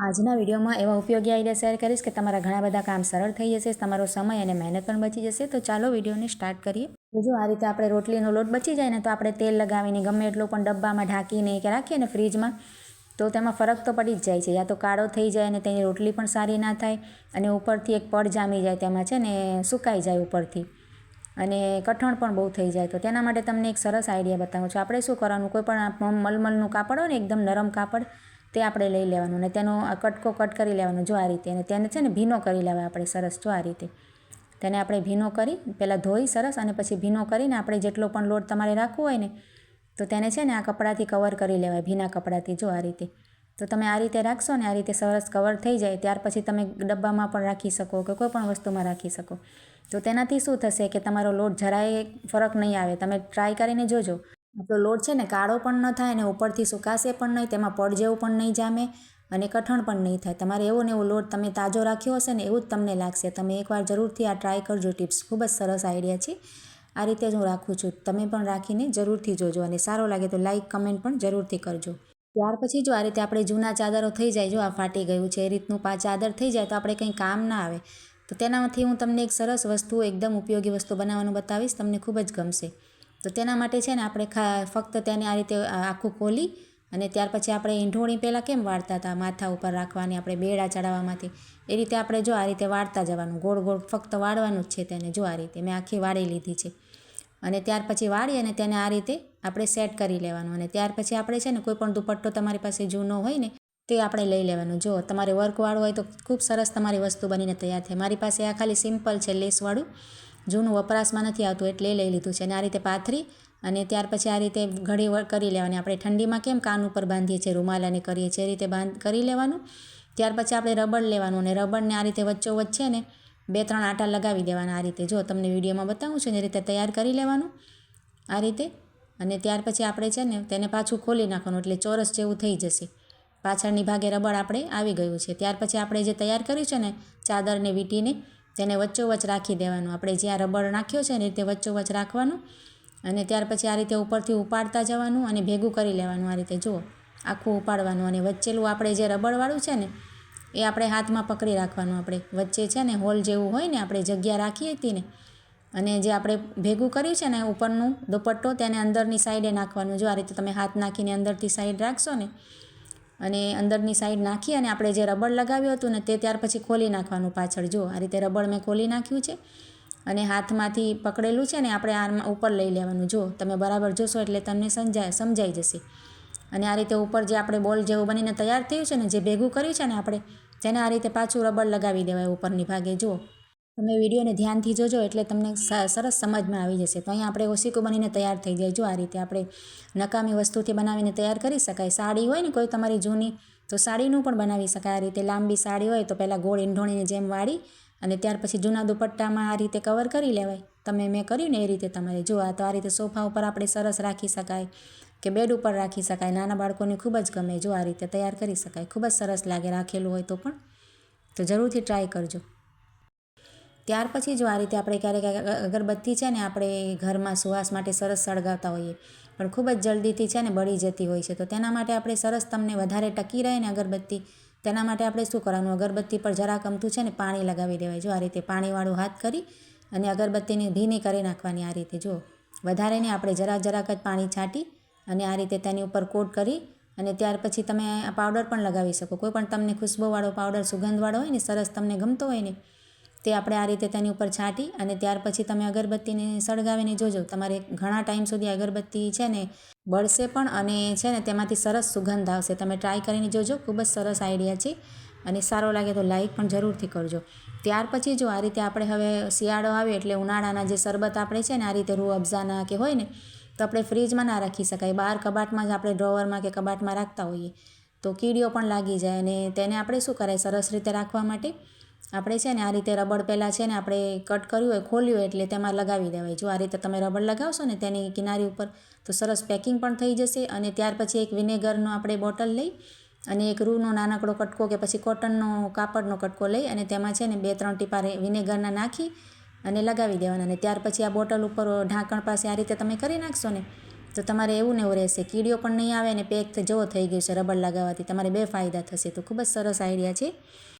આજના વિડીયોમાં એવા ઉપયોગી આઈડિયા શેર કરીશ કે તમારા ઘણા બધા કામ સરળ થઈ જશે, તમારો સમય અને મહેનત પણ બચી જશે. તો ચાલો વિડીયોને સ્ટાર્ટ કરીએ. તો જો આ રીતે આપણે રોટલીનો લોટ બચી જાય ને તો આપણે તેલ લગાવીને ગમે એટલો પણ ડબ્બામાં ઢાંકીને કે રાખીએ ને ફ્રીજમાં તો તેમાં ફરક તો પડી જ જાય છે. યા તો કાળો થઈ જાય અને તેની રોટલી પણ સારી ના થાય અને ઉપરથી એક પડ જામી જાય, તેમાં છે ને સુકાઈ જાય ઉપરથી અને કઠણ પણ બહુ થઈ જાય. તો તેના માટે તમને એક સરસ આઈડિયા બતાવું છું. આપણે શું કરવાનું, કોઈ પણ મલમલનું કાપડ હોય ને એકદમ નરમ કાપડ, તે આપણે લઈ લેવાનું અને તેનો કટકો કટ કરી લેવાનો જો આ રીતે. અને તેને છે ને ભીનો કરી લેવા આપણે સરસ જો આ રીતે. તેને આપણે ભીનો કરી પહેલાં ધોઈ સરસ અને પછી ભીનો કરીને આપણે જેટલો પણ લોટ તમારે રાખવો હોય ને તો તેને છે ને આ કપડાથી કવર કરી લેવાય, ભીના કપડાથી જો આ રીતે. તો તમે આ રીતે રાખશો ને આ રીતે સરસ કવર થઈ જાય ત્યાર પછી તમે ડબ્બામાં પણ રાખી શકો કે કોઈ પણ વસ્તુમાં રાખી શકો. તો તેનાથી શું થશે કે તમારો લોટ જરાય ફરક નહીં આવે. તમે ટ્રાય કરીને જોજો. આપણો લોટ છે ને કાળો પણ ન થાય અને ઉપરથી સુકાશે પણ નહીં, તેમાં પડ જેવું પણ નહીં જામે અને કઠણ પણ નહીં થાય. તમારે એવો ને એવો લોટ તમે તાજો રાખ્યો હશે ને એવું જ તમને લાગશે. તમે એકવાર જરૂરથી આ ટ્રાય કરજો. ટિપ્સ ખૂબ જ સરસ આઈડિયા છે. આ રીતે જ હું રાખું છું. તમે પણ રાખીને જરૂરથી જોજો અને સારો લાગે તો લાઈક કમેન્ટ પણ જરૂરથી કરજો. ત્યાર પછી જો આ રીતે આપણે જૂના ચાદરો થઈ જાય, જો આ ફાટી ગયું છે એ રીતનું ચાદર થઈ જાય તો આપણે કંઈ કામ ના આવે. તો તેનામાંથી હું તમને એક સરસ વસ્તુ, એકદમ ઉપયોગી વસ્તુ બનાવવાનું બતાવીશ, તમને ખૂબ જ ગમશે. તો તેના માટે છે ને આપણે ફક્ત તેને આ રીતે આખું ખોલી અને ત્યાર પછી આપણે ઈંઢોણી પહેલાં કેમ વાળતા હતા માથા ઉપર રાખવાની, આપણે બેડા ચડાવવામાંથી, એ રીતે આપણે જો આ રીતે વાળતા જવાનું, ગોળ ગોળ ફક્ત વાળવાનું જ છે તેને. જો આ રીતે મેં આખી વાળી લીધી છે અને ત્યાર પછી વાળી અને તેને આ રીતે આપણે સેટ કરી લેવાનું. અને ત્યાર પછી આપણે છે ને કોઈ પણ દુપટ્ટો તમારી પાસે જૂનો હોય ને તે આપણે લઈ લેવાનું. જો તમારે વર્કવાળું હોય તો ખૂબ સરસ તમારી વસ્તુ બનીને તૈયાર થાય. મારી પાસે આ ખાલી સિમ્પલ છે, લેસવાળું, જૂનું વપરાશમાં નથી આવતું એટલે લઈ લીધું છે. અને આ રીતે પાથરી અને ત્યાર પછી આ રીતે ઘડી કરી લેવાની. આપણે ઠંડીમાં કેમ કાન ઉપર બાંધીએ છીએ, રૂમાલાને કરીએ છીએ, એ રીતે કરી લેવાનું. ત્યાર પછી આપણે રબડ લેવાનું અને રબડને આ રીતે વચ્ચોવચ્ચ છે ને 2-3 આંટા લગાવી દેવાના. આ રીતે જો તમને વિડીયોમાં બતાવું છું ને એ રીતે તૈયાર કરી લેવાનું આ રીતે. અને ત્યાર પછી આપણે છે ને તેને પાછું ખોલી નાખવાનું એટલે ચોરસ જેવું થઈ જશે. પાછળની ભાગે રબડ આપણે આવી ગયું છે. ત્યાર પછી આપણે જે તૈયાર કર્યું છે ને ચાદરને વીંટીને તેને વચ્ચોવચ્ચ રાખી દેવાનું. આપણે જ્યાં રબડ નાખ્યો છે ને એ રીતે વચ્ચોવચ્ચ રાખવાનું અને ત્યાર પછી આ રીતે ઉપરથી ઉપાડતા જવાનું અને ભેગું કરી લેવાનું. આ રીતે જુઓ આખું ઉપાડવાનું અને વચ્ચેલું આપણે જે રબડવાળું છે ને એ આપણે હાથમાં પકડી રાખવાનું. આપણે વચ્ચે છે ને હોલ જેવું હોય ને, આપણે જગ્યા રાખી હતી ને, અને જે આપણે ભેગું કર્યું છે ને ઉપરનું દુપટ્ટો તેને અંદરની સાઈડે નાખવાનું. જો આ રીતે તમે હાથ નાખીને અંદરથી સાઈડ રાખશો ને અને અંદરની સાઈડ નાખી અને આપણે જે રબડ લગાવ્યું હતું ને તે ત્યાર પછી ખોલી નાખવાનું પાછળ. જો આ રીતે રબડ મેં ખોલી નાખ્યું છે અને હાથમાંથી પકડેલું છે ને આપણે આમાં ઉપર લઈ લેવાનું. જો તમે બરાબર જોશો એટલે તમને સમજાઈ જશે. અને આ રીતે ઉપર જે આપણે બોલ જેવું બનીને તૈયાર થયું છે ને, જે ભેગું કર્યું છે ને આપણે, તેને આ રીતે પાછું રબડ લગાવી દેવાય ઉપરની ભાગે. જુઓ તમે વિડીયોને ધ્યાનથી જોજો એટલે તમને સરસ સમજમાં આવી જશે. તો અહીંયા આપણે ઓશીકું બનીને તૈયાર થઈ જાય. જો આ રીતે આપણે નકામી વસ્તુથી બનાવીને તૈયાર કરી શકાય. સાડી હોય ને કોઈ તમારી જૂની તો સાડીનું પણ બનાવી શકાય. આ રીતે લાંબી સાડી હોય તો પહેલાં ગોળ ઈંઢોણીની જેમ વાળી અને ત્યાર પછી જૂના દુપટ્ટામાં આ રીતે કવર કરી લેવાય. મેં કર્યું ને એ રીતે તમારે. જો આ તો આ રીતે સોફા ઉપર આપણે સરસ રાખી શકાય કે બેડ ઉપર રાખી શકાય. નાના બાળકોને ખૂબ જ ગમે. જો આ રીતે તૈયાર કરી શકાય. ખૂબ જ સરસ લાગે રાખેલું હોય તો પણ. તો જરૂરથી ટ્રાય કરજો. ત્યાર પછી જો આ રીતે આપણે ક્યારેક અગરબત્તી છે ને આપણે ઘરમાં સુવાસ માટે સરસ સળગાવતા હોઈએ પણ ખૂબ જ જલ્દીથી છે ને બળી જતી હોય છે. તો તેના માટે આપણે સરસ તમને વધારે ટકી રહે ને અગરબત્તી, તેના માટે આપણે શું કરવાનું, અગરબત્તી પર જરાક અમથું છે ને પાણી લગાવી દેવાય. જો આ રીતે પાણીવાળું હાથ કરી અને અગરબત્તીને ભીની કરી નાખવાની. આ રીતે જો વધારે નહીં, આપણે જરાક જ પાણી છાંટી અને આ રીતે તેની ઉપર કોટ કરી અને ત્યાર પછી તમે આ પાવડર પણ લગાવી શકો. કોઈ પણ તમને ખુશ્બુવાળો પાવડર, સુગંધવાળો હોય ને સરસ તમને ગમતો હોય ને તે આપણે આ રીતે તેની ઉપર છાંટી અને ત્યાર પછી તમે અગરબત્તીને સળગાવીને જોજો. તમારે ઘણા ટાઈમ સુધી અગરબત્તી છે ને બળશે પણ અને છે ને તેમાંથી સરસ સુગંધ આવશે. તમે ટ્રાય કરીને જોજો. ખૂબ જ સરસ આઈડિયા છે અને સારો લાગે તો લાઈક પણ જરૂરથી કરજો. ત્યાર પછી જો આ રીતે આપણે હવે શિયાળો આવે એટલે ઉનાળાના જે શરબત આપણે છે ને આ રીતે રૂ અફઝાના કે હોય ને તો આપણે ફ્રીજમાં ના રાખી શકાય. બહાર કબાટમાં જ આપણે ડ્રોવરમાં કે કબાટમાં રાખતા હોઈએ તો કીડીઓ પણ લાગી જાય. અને તેને આપણે શું કરાય, સરસ રીતે રાખવા માટે આપણે છે ને આ રીતે રબડ પહેલાં છે ને આપણે કટ કર્યું હોય, ખોલ્યું હોય એટલે તેમાં લગાવી દેવાય. જો આ રીતે તમે રબડ લગાવશો ને તેની કિનારી ઉપર તો સરસ પેકિંગ પણ થઈ જશે. અને ત્યાર પછી એક વિનેગરનો આપણે બોટલ લઈ અને એક રૂનો નાનકડો કટકો કે પછી કોટનનો કાપડનો કટકો લઈ અને તેમાં છે ને 2-3 ટીપા વિનેગરના નાખી અને લગાવી દેવાના. અને ત્યાર પછી આ બોટલ ઉપર ઢાંકણ પાસે આ રીતે તમે કરી નાખશો ને તો તમારે એવું ને એવું રહેશે, કીડીઓ પણ નહીં આવે અને પેક જવો થઈ ગયું છે રબર લગાવવાથી. તમારે 2 ફાયદા થશે. તો ખૂબ જ સરસ આઈડિયા છે.